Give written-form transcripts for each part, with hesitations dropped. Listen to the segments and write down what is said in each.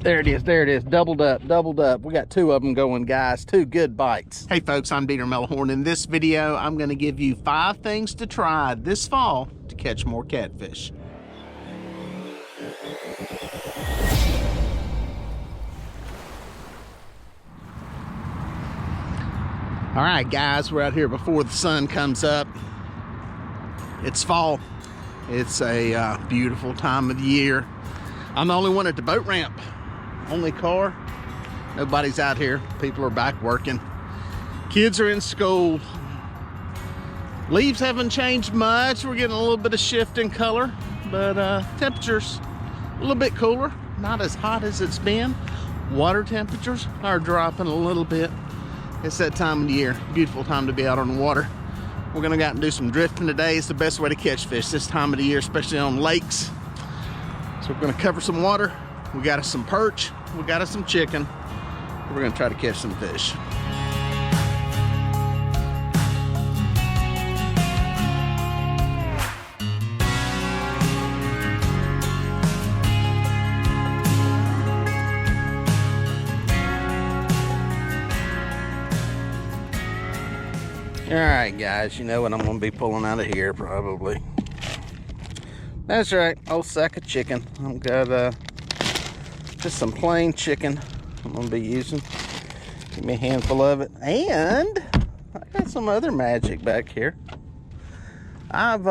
There it is, doubled up. We got two of them going, guys, two good bites. Hey folks, I'm Melhorn. In this video, I'm gonna give you 5 things to try this fall to catch more catfish. All right, guys, we're out here before the sun comes up. It's fall. It's a beautiful time of the year. I'm the only one at the boat ramp. Only car. Nobody's out here. People are back working. Kids are in school. Leaves haven't changed much. We're getting a little bit of shift in color, but temperatures a little bit cooler. Not as hot as it's been. Water temperatures are dropping a little bit. It's that time of the year. Beautiful time to be out on the water. We're gonna go out and do some drifting today. It's the best way to catch fish this time of the year, especially on lakes. So we're gonna cover some water. We got us some perch. We got us some chicken. We're gonna try to catch some fish. All right, guys, you know what I'm gonna be pulling out of here probably. That's right, old sack of chicken. I've got just some plain chicken I'm gonna be using. Give me a handful of it. And I got some other magic back here. I've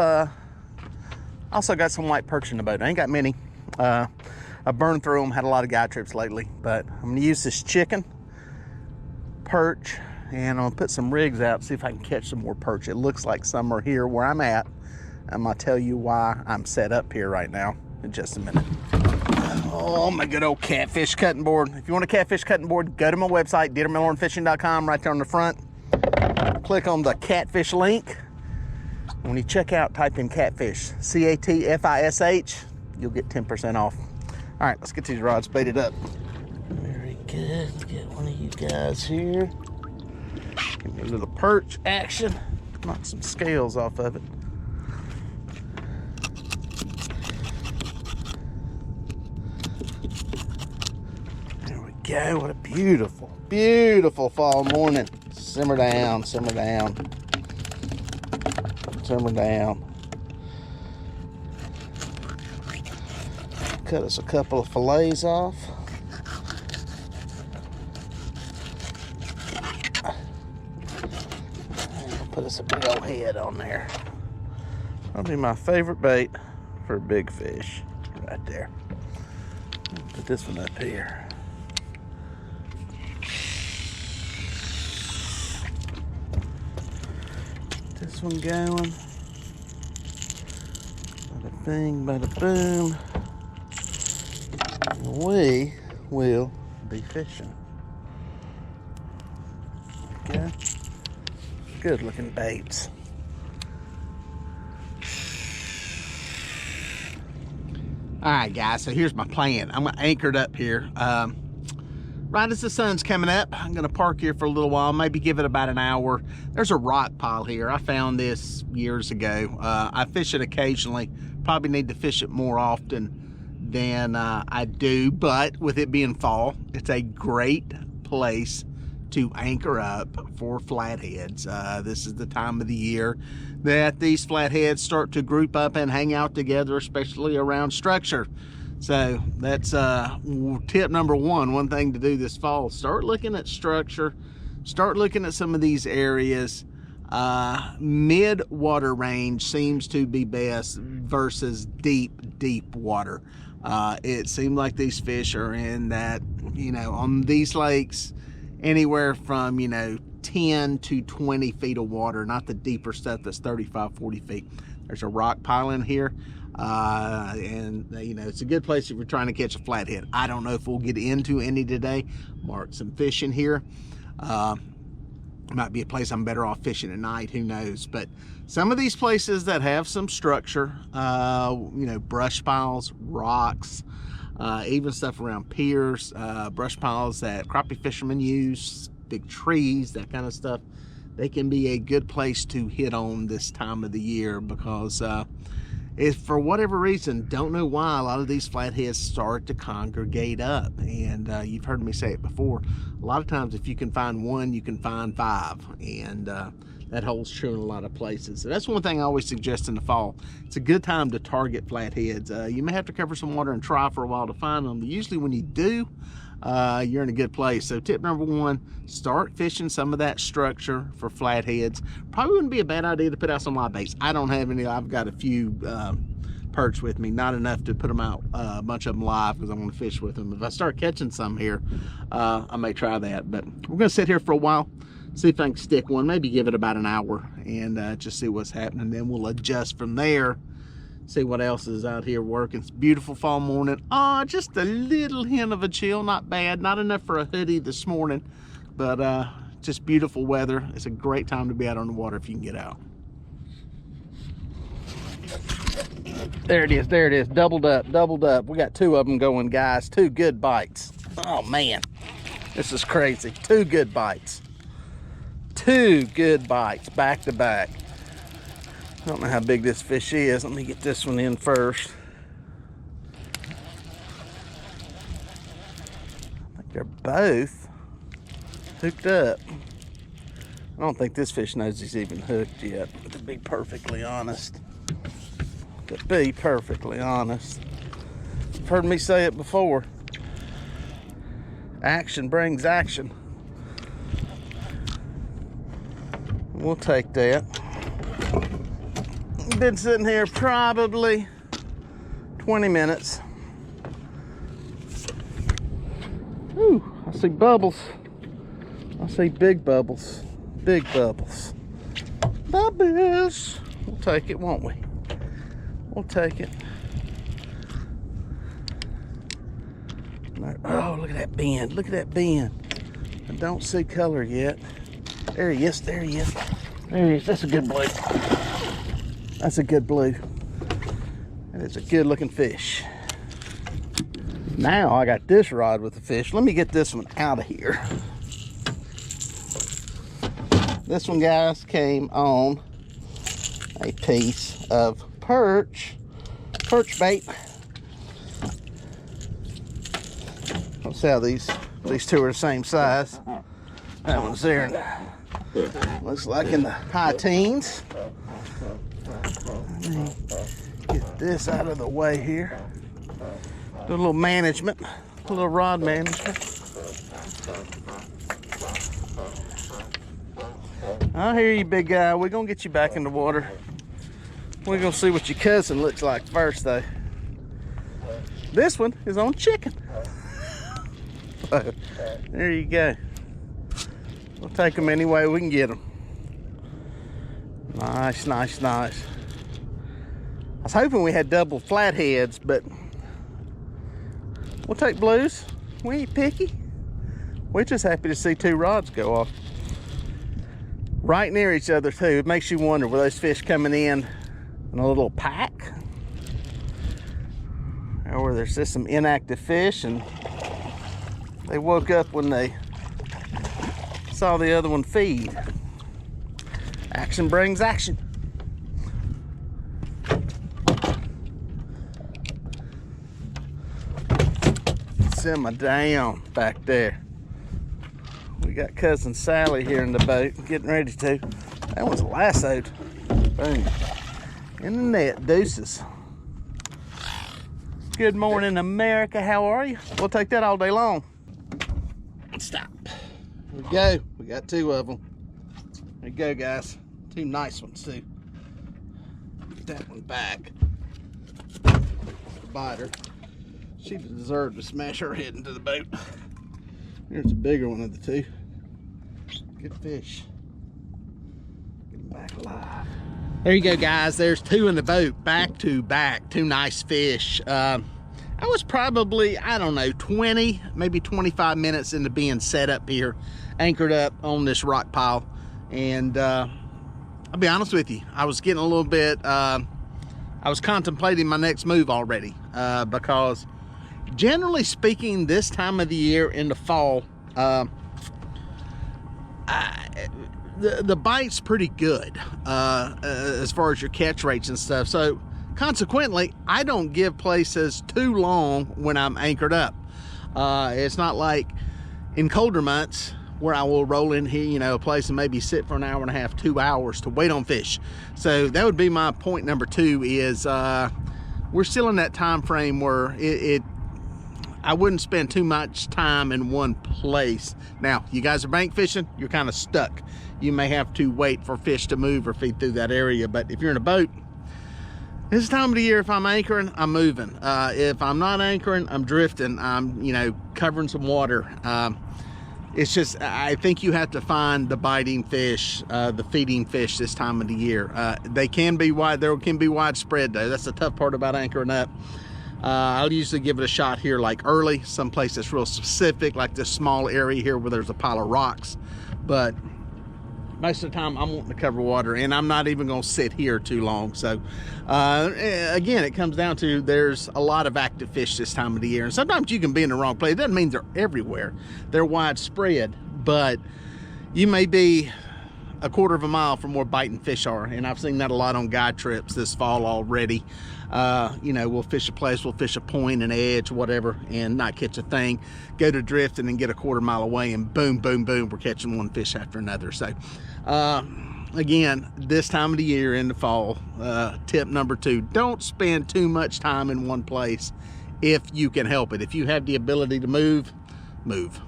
also got some white perch in the boat. I ain't got many. I burned through them, had a lot of guy trips lately, but I'm gonna use this chicken, perch, and I'm gonna put some rigs out, see if I can catch some more perch. It looks like some are here where I'm at. I'm gonna tell you why I'm set up here right now in just a minute. Oh, my good old catfish cutting board. If you want a catfish cutting board, go to my website, Melhornfishing.com, right there on the front. Click on the catfish link. When you check out, type in catfish, C-A-T-F-I-S-H. You'll get 10% off. All right, let's get these rods baited up. Very good. Let's get one of you guys here. Give me a little perch action. Knock some scales off of it. There we go. What a beautiful, beautiful fall morning. Simmer down, simmer down. Simmer down. Cut us a couple of fillets off. Put us a big old head on there. That'll be my favorite bait for a big fish, right there. Put this one up here. This one going. Bada bing, bada boom. We will be fishing. Okay. Good looking baits. All right, guys, so here's my plan. I'm anchored up here. Right as the sun's coming up, I'm gonna park here for a little while, maybe give it about an hour. There's a rock pile here. I found this years ago. I fish it occasionally. Probably need to fish it more often than I do, but with it being fall, it's a great place to anchor up for flatheads. This is the time of the year that these flatheads start to group up and hang out together, especially around structure. So that's tip number one. One thing to do this fall, start looking at structure, start looking at some of these areas. Mid water range seems to be best versus deep water. It seemed like these fish are in that, you know, on these lakes, anywhere from, you know, 10 to 20 feet of water, not the deeper stuff that's 35, 40 feet. There's a rock pile in here. And you know, it's a good place if you're trying to catch a flathead. I don't know if we'll get into any today. Mark some fish in here. Might be a place I'm better off fishing at night, who knows. But some of these places that have some structure, you know, brush piles, rocks, even stuff around piers, brush piles that crappie fishermen use, big trees, that kind of stuff, they can be a good place to hit on this time of the year, because If for whatever reason, don't know why, a lot of these flatheads start to congregate up. And you've heard me say it before, a lot of times if you can find one, you can find five. And that holds true in a lot of places. So that's one thing I always suggest in the fall. It's a good time to target flatheads. You may have to cover some water and try for a while to find them, but usually when you do, you're in a good place. So tip number one, start fishing some of that structure for flatheads. Probably wouldn't be a bad idea to put out some live baits. I don't have any. I've got a few perch with me, not enough to put them out, a bunch of them live, because I want to fish with them. If I start catching some here, I may try that. But we're gonna sit here for a while, see if I can stick one, maybe give it about an hour, and just see what's happening. Then we'll adjust from there, see what else is out here working. It's a beautiful fall morning. Oh, just a little hint of a chill, not bad. Not enough for a hoodie this morning, but just beautiful weather. It's a great time to be out on the water if you can get out. There it is, there it is, doubled up, doubled up. We got two of them going, guys. Two good bites. Oh man, this is crazy. Two good bites. Two good bites, back to back. I don't know how big this fish is. Let me get this one in first. I think they're both hooked up. I don't think this fish knows he's even hooked yet, to be perfectly honest. You've heard me say it before. Action brings action. We'll take that. Been sitting here probably 20 minutes. Ooh, I see bubbles. I see big bubbles. Big bubbles. Bubbles. We'll take it, won't we? We'll take it. Oh, look at that bend. Look at that bend. I don't see color yet. There he is. There he is. There he is. That's a good blue. That's a good blue. And it's a good looking fish. Now I got this rod with the fish. Let me get this one out of here. This one, guys, came on a piece of perch bait. Let's see how these two are the same size. That one's there. Looks like in the high teens. Let me get this out of the way here. Do a little management, a little rod management. I hear you, big guy. We're gonna get you back in the water. We're gonna see what your cousin looks like first, though. This one is on chicken. There you go. We'll take them any way we can get them. Nice, nice, nice. I was hoping we had double flatheads, but we'll take blues. We ain't picky. We're just happy to see two rods go off. Right near each other, too. It makes you wonder, were those fish coming in a little pack? Or there's just some inactive fish and they woke up when they saw the other one feed. Action brings action. Simmer down back there. We got cousin Sally here in the boat, getting ready to. That one's lassoed. Boom. In the net, deuces. Good morning, America. How are you? We'll take that all day long. Stop. There we go. We got two of them. There you go, guys. Two nice ones, too. Get that one back. The biter. She deserved to smash her head into the boat. Here's a bigger one of the two. Good fish. Get him back alive. There you go, guys. There's two in the boat, back to back. Two nice fish. I was probably, I don't know, 20, maybe 25 minutes into being set up here, anchored up on this rock pile. And I'll be honest with you, I was getting a little bit, I was contemplating my next move already, because generally speaking, this time of the year in the fall, the bite's pretty good as far as your catch rates and stuff. So consequently, I don't give places too long when I'm anchored up. It's not like in colder months where I will roll in here, you know, a place and maybe sit for an hour and a half, 2 hours to wait on fish. So that would be my point number 2 is we're still in that time frame where I wouldn't spend too much time in one place. Now, you guys are bank fishing, you're kind of stuck. You may have to wait for fish to move or feed through that area, but if you're in a boat, this time of the year, if I'm anchoring, I'm moving. If I'm not anchoring, I'm drifting. I'm, you know, covering some water. It's just, I think you have to find the biting fish, the feeding fish this time of the year. They can be wide, there can be widespread though. That's the tough part about anchoring up. I'll usually give it a shot here like early, someplace that's real specific, like this small area here where there's a pile of rocks. But most of the time I'm wanting to cover water, and I'm not even gonna sit here too long. So again, it comes down to there's a lot of active fish this time of the year, and sometimes you can be in the wrong place. It doesn't mean they're everywhere, they're widespread, but you may be a quarter of a mile from where biting fish are, and I've seen that a lot on guide trips this fall already. You know, we'll fish a place, we'll fish a point, an edge, whatever, and not catch a thing, go to drift and then get a quarter mile away, and boom, boom, boom, we're catching one fish after another. So again, this time of the year in the fall, tip number 2, don't spend too much time in one place if you can help it. If you have the ability to move, move.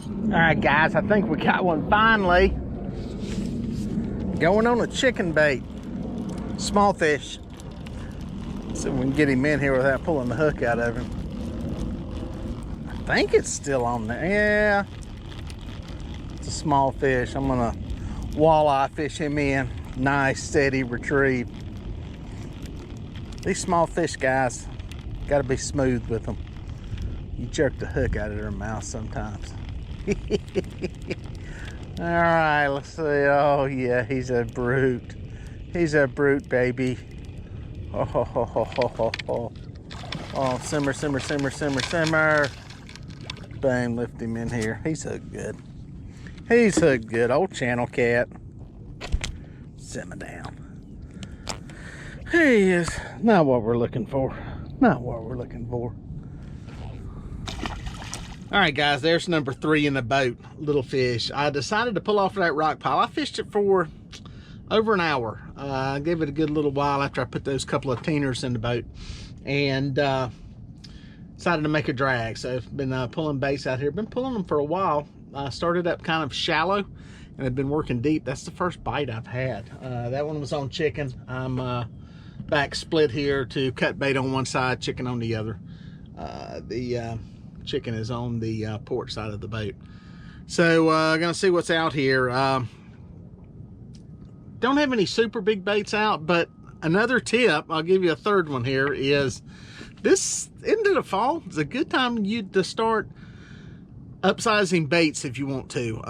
All right, guys, I think we got one finally. Going on a chicken bait, small fish. See if we can get him in here without pulling the hook out of him. I think it's still on there. Yeah, it's a small fish. I'm gonna walleye fish him in. Nice, steady retrieve. These small fish, guys, gotta be smooth with them. You jerk the hook out of their mouth sometimes. All right, let's see. Oh yeah, he's a brute. He's a brute, baby. Oh, ho, ho, ho, ho, ho, ho. Oh, simmer, simmer, simmer, simmer, simmer. Bang, lift him in here. He's hooked good. He's hooked good. Old channel cat. Simmer down. He is not what we're looking for. Not what we're looking for. All right, guys, there's number 3 in the boat, little fish. I decided to pull off of that rock pile. I fished it for over an hour. I gave it a good little while after I put those couple of teeners in the boat, and decided to make a drag. So I've been pulling baits out here. Been pulling them for a while. Started up kind of shallow, and I've been working deep. That's the first bite I've had. That one was on chicken. I'm back split here to cut bait on one side, chicken on the other. The chicken is on the port side of the boat. So gonna see what's out here. Don't have any super big baits out, but another tip, I'll give you a third one here, is this end of the fall is a good time to start upsizing baits if you want to.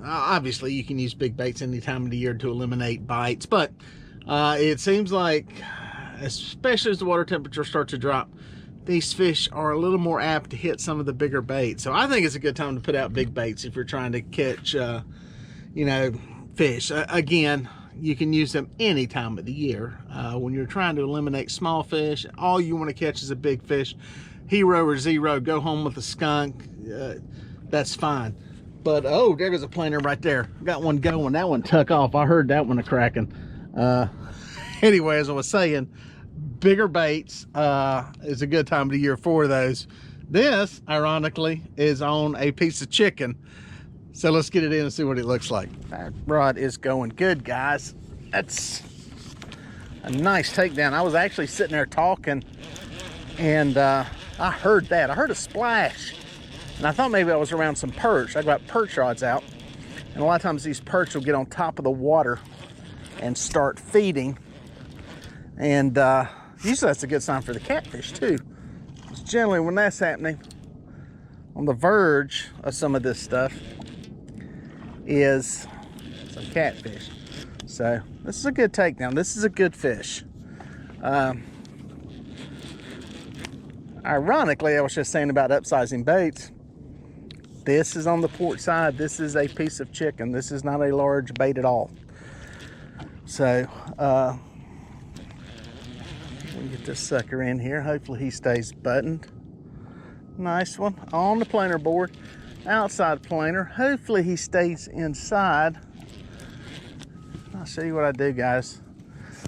Obviously you can use big baits any time of the year to eliminate bites, but it seems like, especially as the water temperature starts to drop, these fish are a little more apt to hit some of the bigger baits. So I think it's a good time to put out big baits if you're trying to catch, you know, fish. Again, you can use them any time of the year. When you're trying to eliminate small fish, all you want to catch is a big fish. Hero or zero, go home with a skunk. That's fine. But oh, there goes a planer right there. Got one going. That one took off. I heard that one a cracking. Anyway, as I was saying, bigger baits is a good time of the year for those. This, ironically, is on a piece of chicken. So let's get it in and see what it looks like. That rod is going good, guys. That's a nice takedown. I was actually sitting there talking, and I heard that. I heard a splash, and I thought maybe I was around some perch. I got perch rods out, and a lot of times these perch will get on top of the water and start feeding. And usually that's a good sign for the catfish too. It's generally when that's happening, on the verge of some of this stuff is some catfish. So this is a good takedown. This is a good fish. Ironically, I was just saying about upsizing baits. This is on the port side. This is a piece of chicken. This is not a large bait at all. So Put this sucker in here. Hopefully he stays buttoned. Nice one on the planer board. Outside planer. Hopefully he stays inside. I'll show you what I do, guys,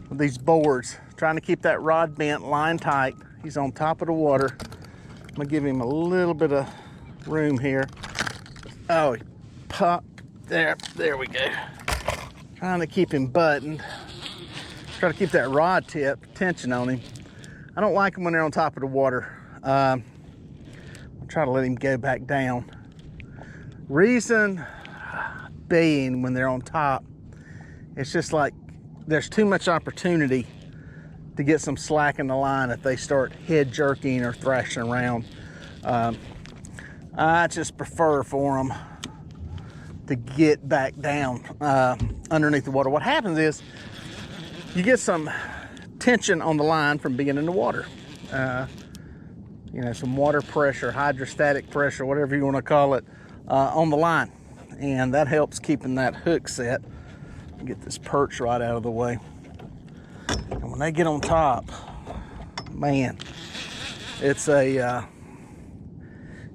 with these boards. Trying to keep that rod bent, line tight. He's on top of the water. I'm gonna give him a little bit of room here. Oh, he popped there. There we go. Trying to keep him buttoned. Try to keep that rod tip tension on him. I don't like them when they're on top of the water. I'll try to let him go back down. Reason being, when they're on top, it's just like there's too much opportunity to get some slack in the line if they start head jerking or thrashing around. I just prefer for them to get back down underneath the water. What happens is you get some tension on the line from being in the water. You know, some water pressure, hydrostatic pressure, whatever you want to call it, on the line. And that helps keeping that hook set. Get this perch right out of the way. And when they get on top, man, it's a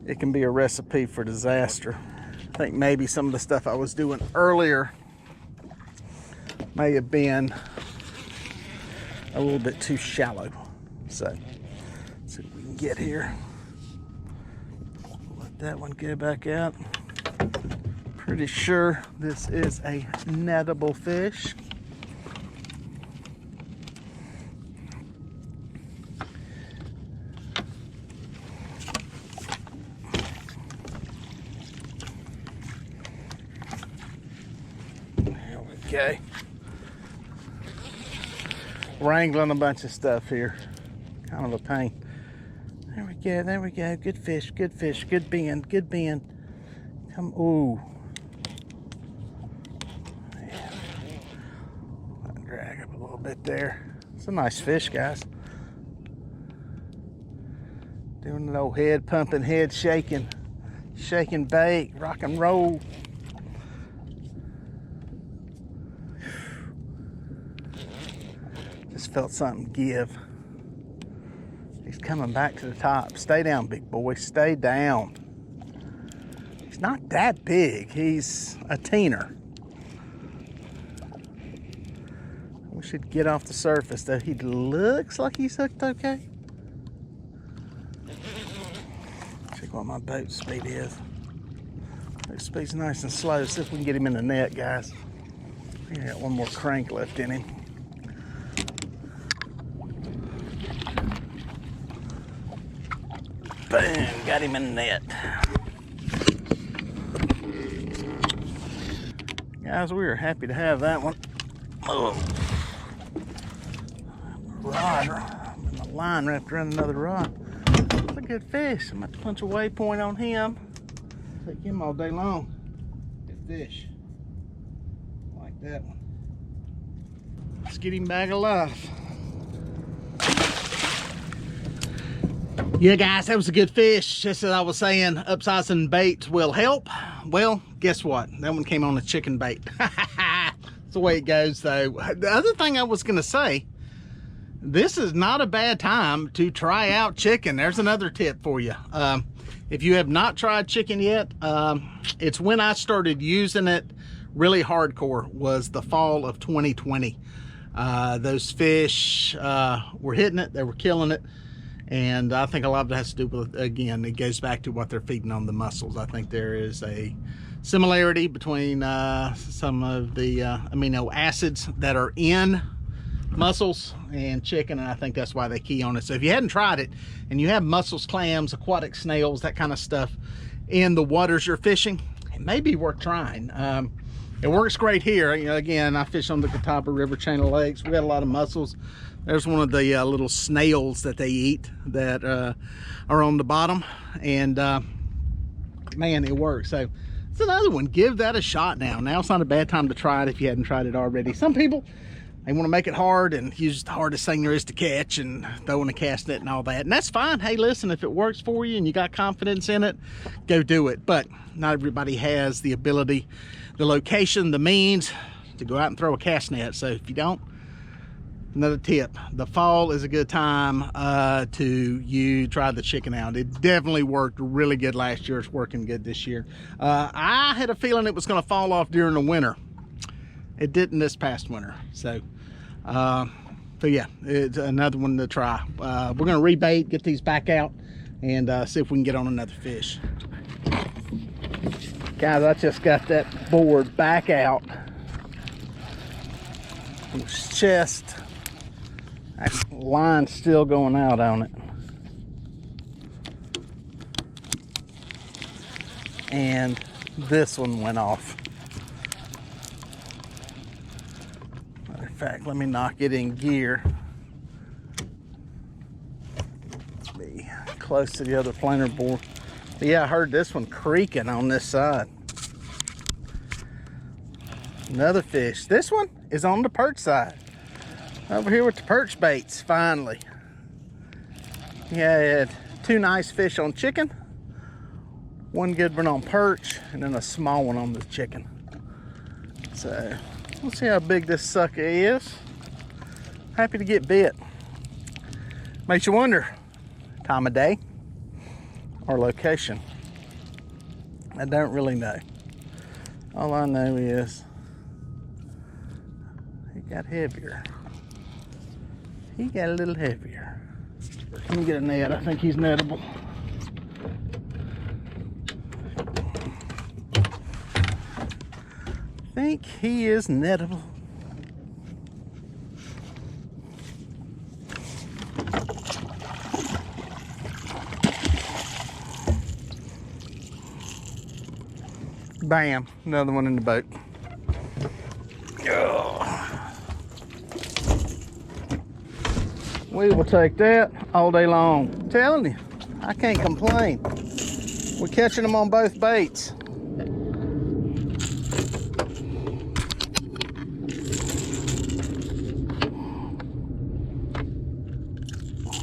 it can be a recipe for disaster. I think maybe some of the stuff I was doing earlier may have been a little bit too shallow. So let's see what we can get here. Let that one go back out. Pretty sure this is a nettable fish. There we go. Wrangling a bunch of stuff here. Kind of a pain. There we go, there we go. Good fish, good fish, good bend, good bend. Come, ooh. Yeah. I'll drag up a little bit there. It's a nice fish, guys. Doing an old head pumping, head shaking, shaking bait, rock and roll. Just felt something give. He's coming back to the top. Stay down, big boy. Stay down. He's not that big. He's a teener. We should get off the surface, though. He looks like he's hooked okay. Check what my boat speed is. Boat speed's nice and slow. See if we can get him in the net, guys. We got one more crank left in him. Boom, got him in the net. Guys, we are happy to have that one. Oh. Rod, the line wrapped around another rod. That's a good fish. I'm going to punch a waypoint on him. Take him all day long. Good fish. Like that one. Let's get him back alive. Yeah, guys, that was a good fish. Just as I was saying, upsizing bait will help. Well, guess what? That one came on a chicken bait. That's the way it goes, though. The other thing I was going to say, this is not a bad time to try out chicken. There's another tip for you. If you have not tried chicken yet, it's when I started using it really hardcore, was the fall of 2020. Those fish were hitting it. They were killing it. And I think a lot of it has to do with, again, it goes back to what they're feeding on the mussels. I think there is a similarity between some of the amino acids that are in mussels and chicken, and I think that's why they key on it. So if you hadn't tried it, and you have mussels, clams, aquatic snails, that kind of stuff in the waters you're fishing, it may be worth trying. It works great here. You know, again, I fish on the Catawba River chain of lakes. We got a lot of mussels. There's one of the little snails that they eat that are on the bottom, and man, it works. So it's another one. Give that a shot now. Now it's not a bad time to try it if you hadn't tried it already. Some people, they want to make it hard and use the hardest thing there is to catch and throwing a cast net and all that, and that's fine. Hey, listen, if it works for you and you got confidence in it, go do it. But not everybody has the ability, the location, the means to go out and throw a cast net. So if you don't, Another tip, the fall is a good time to try the chicken out. It definitely worked really good last year. It's working good this year. I had a feeling it was going to fall off during the winter. It didn't this past winter. So yeah, it's another one to try. We're going to rebait, get these back out, and see if we can get on another fish. Guys, I just got that board back out. His chest. That line's still going out on it. And this one went off. Matter of fact, let me knock it in gear. Be close to the other planer board. But yeah, I heard this one creaking on this side. Another fish. This one is on the perch side. Over here with the perch baits, finally. Yeah, I had two nice fish on chicken, one good one on perch, and then a small one on the chicken. So, let's see how big this sucker is. Happy to get bit. Makes you wonder, time of day or location. I don't really know. All I know is he got heavier. He got a little heavier. Let me get a net. I think he's nettable. I think he is nettable. Bam, another one in the boat. We will take that all day long. I'm telling you, I can't complain. We're catching them on both baits.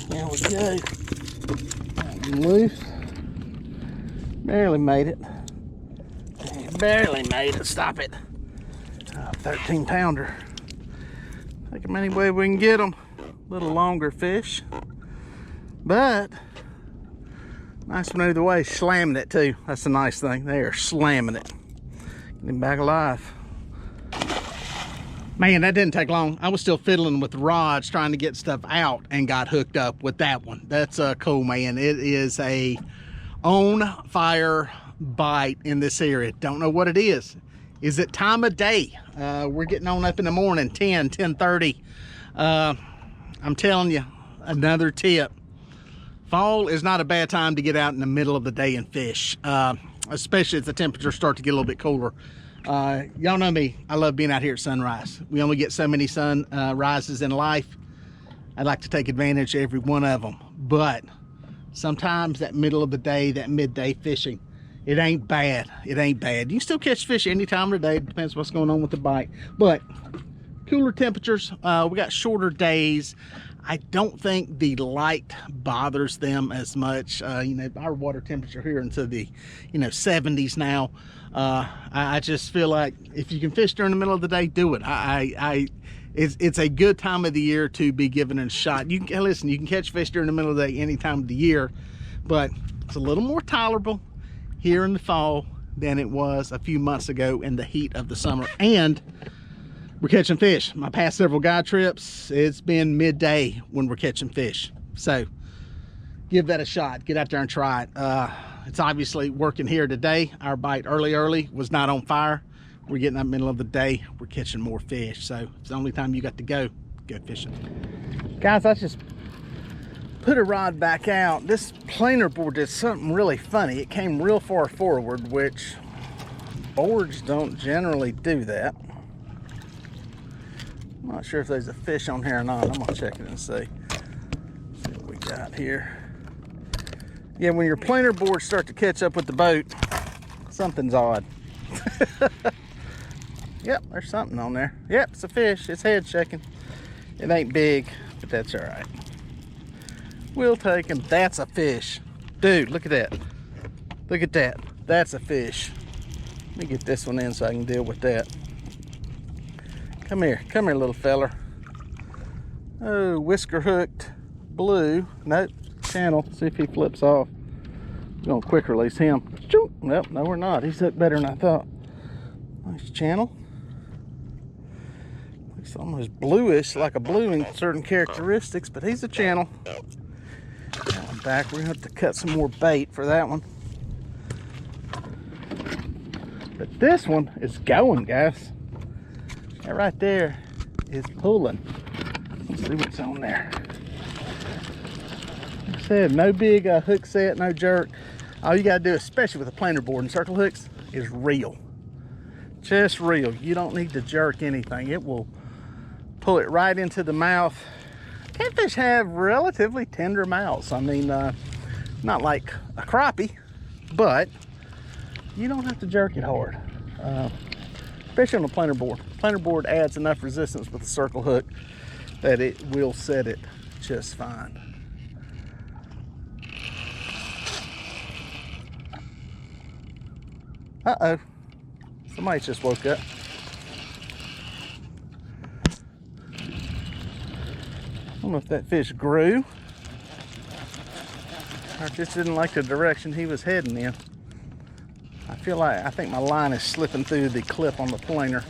There we go. Loose. Barely made it. Barely made it. Stop it. 13 pounder. Take them any way we can get them. A little longer fish, but nice one either way. Slamming it too. That's the nice thing. They are slamming it. Get him back alive. Man, that didn't take long. I was still fiddling with the rods trying to get stuff out and got hooked up with that one. That's cool, man. It is a on fire bite in this area. Don't know what it is. Is it time of day? We're getting on up in the morning, 10:30. I'm telling you, another tip. Fall is not a bad time to get out in the middle of the day and fish, especially as the temperatures start to get a little bit cooler. Y'all know me, I love being out here at sunrise. We only get so many sunrises in life. I'd like to take advantage of every one of them, but sometimes that middle of the day, that midday fishing, it ain't bad. It ain't bad. You can still catch fish any time of the day. It depends what's going on with the bite, but cooler temperatures, we got shorter days. I don't think the light bothers them as much. You know, our water temperature here into the 70s now. I just feel like if you can fish during the middle of the day, do it. It's a good time of the year to be giving it a shot. You can listen, you can catch fish during the middle of the day any time of the year, but it's a little more tolerable here in the fall than it was a few months ago in the heat of the summer. And we're catching fish. My past several guide trips, it's been midday when we're catching fish. So give that a shot. Get out there and try it. It's obviously working here today. Our bite early was not on fire. We're getting up middle of the day. We're catching more fish. So it's the only time you got to go fishing. Guys, I just put a rod back out. This planer board did something really funny. It came real far forward, which boards don't generally do that. I'm not sure if there's a fish on here or not. I'm gonna check it and see what we got here. Yeah, when your planer boards start to catch up with the boat, something's odd. Yep, there's something on there. Yep, it's a fish. Its head shaking. It ain't big, but that's all right. We'll take him. That's a fish. Dude, look at that. Look at that. That's a fish. Let me get this one in so I can deal with that. Come here, little feller. Oh, whisker hooked blue. Nope, channel. See if he flips off. Gonna quick release him. Nope, no we're not. He's hooked better than I thought. Nice channel. Looks almost bluish, like a blue in certain characteristics, but he's a channel. That one back. We're gonna have to cut some more bait for that one. But this one is going, guys. That right there is pulling. Let's see what's on there. Like I said, no big hook set, no jerk. All you gotta do, especially with a planer board and circle hooks, is reel. Just reel. You don't need to jerk anything. It will pull it right into the mouth. Catfish have relatively tender mouths. I mean, not like a crappie, but you don't have to jerk it hard. Especially on a planer board. Planer board adds enough resistance with a circle hook that it will set it just fine. Uh-oh. Somebody just woke up. I don't know if that fish grew or just didn't like the direction he was heading in. I think my line is slipping through the clip on the planer.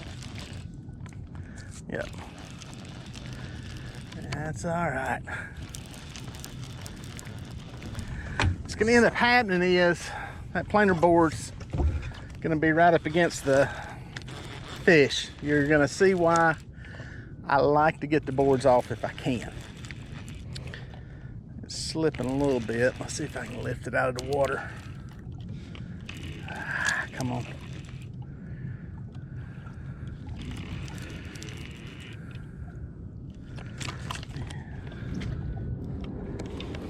Yep. That's all right. What's gonna end up happening is that planer board's gonna be right up against the fish. You're gonna see why I like to get the boards off if I can. It's slipping a little bit. Let's see if I can lift it out of the water. Come on.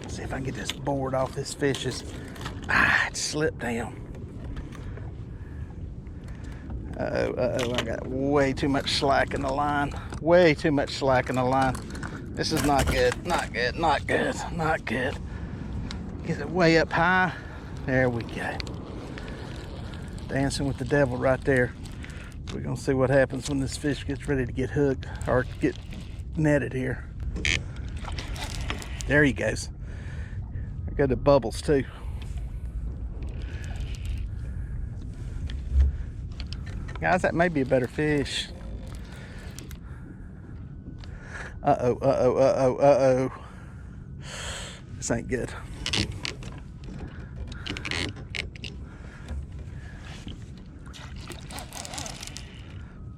See if I can get this board off this fish's. It slipped down. Uh-oh, I got way too much slack in the line. Way too much slack in the line. This is not good, not good, not good, not good. Get it way up high. There we go. Dancing with the devil right there. We're gonna see what happens when this fish gets ready to get hooked or get netted here. There he goes. I got the bubbles too. Guys, that may be a better fish. Uh-oh, uh-oh, uh-oh, uh-oh. This ain't good.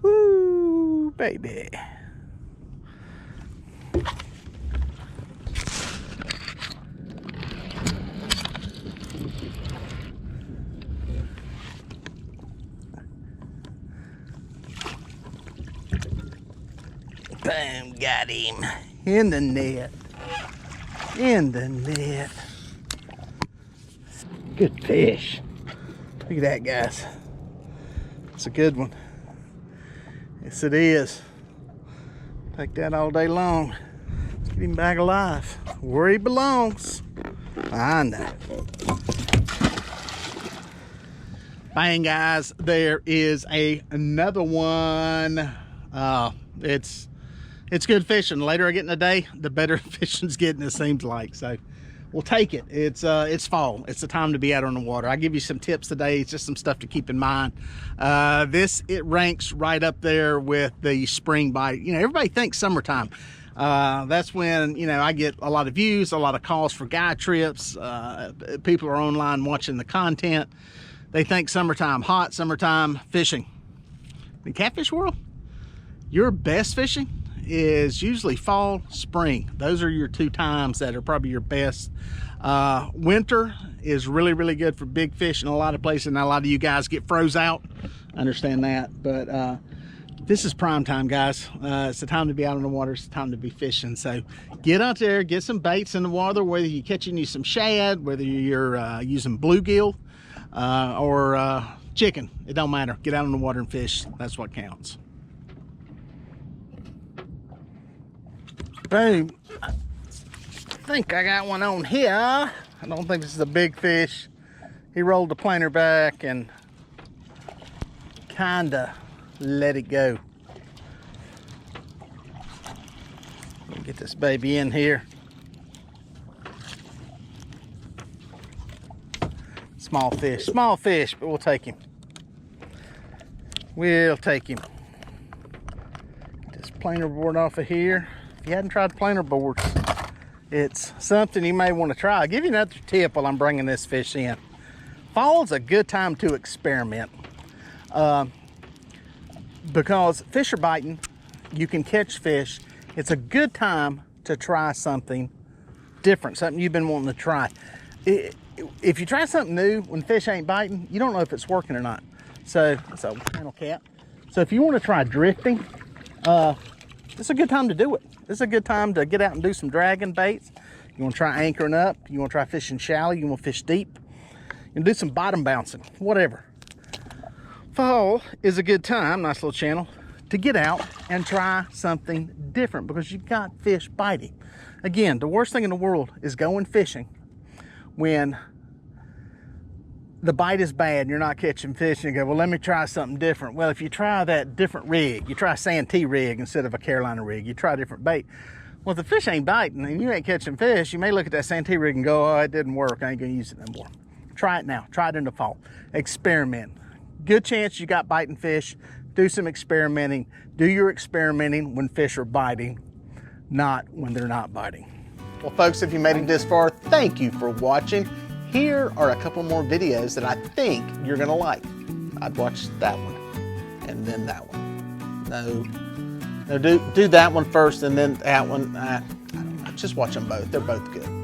Woo, baby. Boom, got him. In the net. In the net. Good fish. Look at that, guys. It's a good one. Yes, it is. Take that all day long. Let's get him back alive. Where he belongs. I know. Bang, guys. There is another one. It's good fishing. The later I get in the day, the better fishing's getting, it seems like. So we'll take it. It's fall. It's the time to be out on the water. I give you some tips today. It's just some stuff to keep in mind. It ranks right up there with the spring bite. You know, everybody thinks summertime. That's when, you know, I get a lot of views, a lot of calls for guide trips. People are online watching the content. They think summertime, hot summertime fishing. In catfish world, your best fishing is usually fall, spring. Those are your two times that are probably your best. Winter is really, really good for big fish in a lot of places, and a lot of you guys get froze out. I understand that, but this is prime time, guys. It's the time to be out on the water. It's the time to be fishing. So get out there, get some baits in the water, whether you're catching you some shad, whether you're using bluegill or chicken. It don't matter. Get out on the water and fish. That's what counts. Boom. I think I got one on here. I don't think this is a big fish. He rolled the planer back and kinda let it go. Let me get this baby in here. Small fish, but we'll take him. We'll take him. Get this planer board off of here. If you hadn't tried planer boards, it's something you may want to try. I'll give you another tip while I'm bringing this fish in. Fall is a good time to experiment because fish are biting. You can catch fish. It's a good time to try something different, something you've been wanting to try. If you try something new when fish ain't biting, you don't know if it's working or not. So channel cat. So if you want to try drifting, it's a good time to do it. It's a good time to get out and do some dragging baits. You want to try anchoring up. You want to try fishing shallow. You want to fish deep. You can do some bottom bouncing, whatever. Fall is a good time, nice little channel, to get out and try something different because you've got fish biting. Again, the worst thing in the world is going fishing when the bite is bad and you're not catching fish and you go, well, let me try something different. Well, if you try that different rig, you try a Santee rig instead of a Carolina rig, you try a different bait. Well, if the fish ain't biting and you ain't catching fish, you may look at that Santee rig and go, oh, it didn't work, I ain't gonna use it no more. Try it now, try it in the fall. Experiment. Good chance you got biting fish. Do some experimenting. Do your experimenting when fish are biting, not when they're not biting. Well, folks, if you made it this far, thank you for watching. Here are a couple more videos that I think you're gonna like. I'd watch that one and then that one. No, do that one first and then that one. I don't know, just watch them both. They're both good.